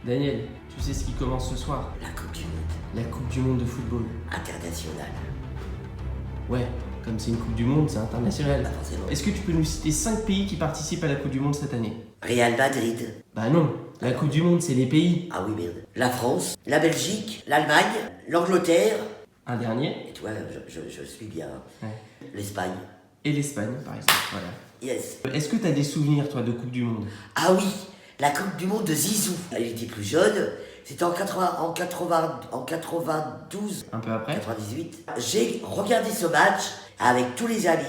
Daniel, tu sais ce qui commence ce soir? La Coupe du Monde La Coupe du Monde de football. internationale. Ouais, comme c'est une Coupe du Monde, c'est international. Pas forcément. Est-ce que tu peux nous citer 5 pays qui participent à la Coupe du Monde cette année? Real Madrid. Bah non, la Coupe du Monde c'est les pays. Ah oui, merde. La France, la Belgique, l'Allemagne, l'Angleterre. Un dernier. Et tu vois, je suis bien. Ouais. L'Espagne. Et l'Espagne par exemple, voilà. Yes. Est-ce que t'as des souvenirs toi de Coupe du Monde? Ah oui, la Coupe du Monde de Zizou. Elle était plus jeune. C'était en 92, Un peu après? 98. J'ai regardé ce match avec tous les amis.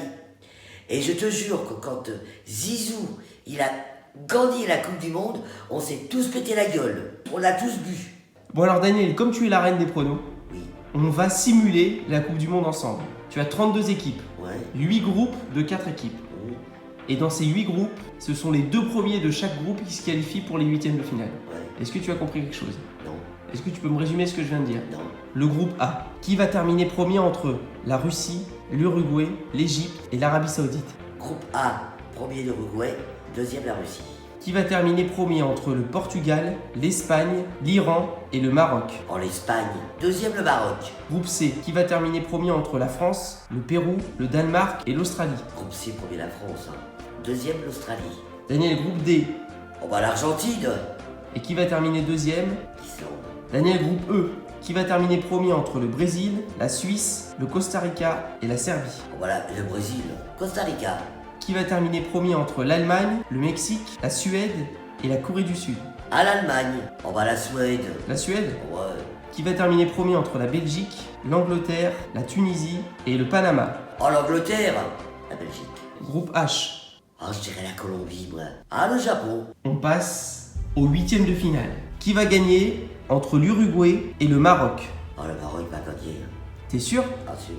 Et je te jure que quand Zizou, il a gagné la Coupe du Monde, on s'est tous pété la gueule. On a tous bu. Bon alors Daniel, comme tu es la reine des pronos, Oui. on va simuler la Coupe du Monde ensemble. Tu as 32 équipes, Ouais. 8 groupes de 4 équipes. Mmh. Et dans ces 8 groupes, ce sont les 2 premiers de chaque groupe qui se qualifient pour les 8e de finale. Ouais. Est-ce que tu as compris quelque chose? Non. Est-ce que tu peux me résumer ce que je viens de dire? Non. Le groupe A, qui va terminer premier entre la Russie, l'Uruguay, l'Égypte et l'Arabie Saoudite? Groupe A, premier l'Uruguay, deuxième la Russie. Qui va terminer premier entre le Portugal, l'Espagne, l'Iran et le Maroc? En l'Espagne, deuxième le Maroc. Groupe C, qui va terminer premier entre la France, le Pérou, le Danemark et l'Australie? Groupe C, premier la France. Deuxième l'Australie. Daniel, groupe D, On va l'Argentine. et qui va terminer deuxième? L'Islande. Daniel, groupe E, qui va terminer premier entre le Brésil, la Suisse, le Costa Rica et la Serbie? On va le Brésil. Costa Rica. Qui va terminer premier entre l'Allemagne, le Mexique, la Suède et la Corée du Sud? À l'Allemagne. On va la Suède. La Suède? Ouais. Qui va terminer premier entre la Belgique, l'Angleterre, la Tunisie et le Panama? En l'Angleterre. La Belgique. Groupe H. Ah, je dirais la Colombie, moi. Ah, le Japon. On passe aux 8e de finale. Qui va gagner entre l'Uruguay et le Maroc? Oh, le Maroc va gagner. T'es sûr? Bien sûr.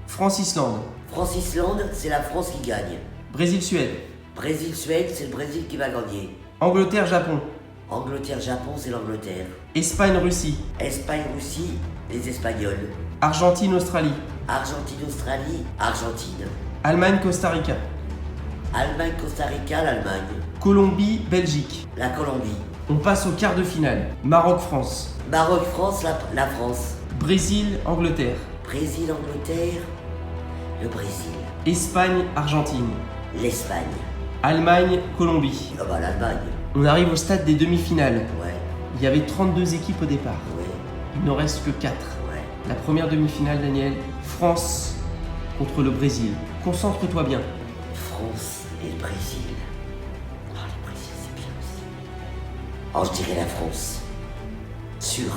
France-Islande, France-Islande, c'est la France qui gagne. Brésil-Suède, Brésil-Suède, c'est le Brésil qui va gagner. Angleterre-Japon, Angleterre-Japon, c'est l'Angleterre. Espagne-Russie, Espagne-Russie, les Espagnols. Argentine-Australie, Argentine-Australie, Argentine. Allemagne-Costa Rica, Allemagne-Costa Rica, l'Allemagne. Colombie-Belgique. La Colombie. On passe au quart de finale. Maroc-France, Maroc-France, la France. Brésil-Angleterre, Brésil-Angleterre, le Brésil. Espagne-Argentine, L'Espagne. Allemagne-Colombie. Ah bah l'Allemagne. On arrive au stade des demi-finales. Ouais, Il y avait 32 équipes au départ. ouais, Il n'en reste que 4. ouais. La première demi-finale, Daniel, France contre le Brésil. Concentre-toi bien. France et le Brésil. Oh, le Brésil, c'est bien aussi. Oh, je dirais la France. Sûr.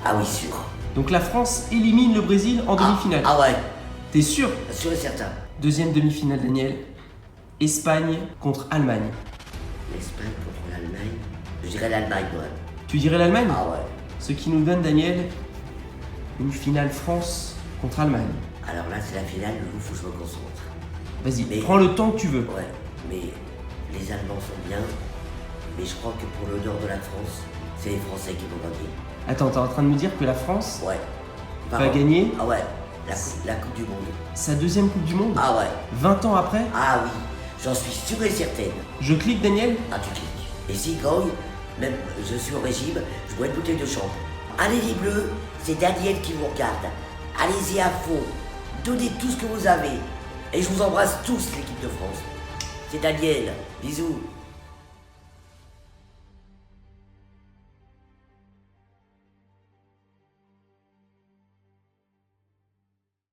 Ah oui, sûr. Donc la France élimine le Brésil en demi-finale. Ah ouais, T'es sûr? sûr et certain. Deuxième demi-finale, Daniel. Espagne contre Allemagne. L'Espagne contre l'Allemagne. Je dirais l'Allemagne, moi. Tu dirais l'Allemagne? Ah ouais. Ce qui nous donne, Daniel, une finale France contre Allemagne. Alors là, c'est la finale, il faut que je me concentre. Vas-y, Mais- prends le temps que tu veux. Ouais, mais les Allemands sont bien. Mais je crois que pour l'honneur de la France, c'est les Français qui vont gagner. Attends, t'es en train de me dire que la France Ouais. va gagner Ah ouais, la Coupe du Monde. sa deuxième Coupe du Monde? Ah ouais. 20 ans après? Ah oui, j'en suis sûr et certaine. Je clique, Daniel? Ah, tu cliques. Et s'ils gagnent, même je suis au régime, je bois une bouteille de champ. Allez les Bleus, c'est Daniel qui vous regarde. Allez-y à fond. Donnez tout ce que vous avez. Et je vous embrasse tous, l'équipe de France. C'est Daniel. Bisous.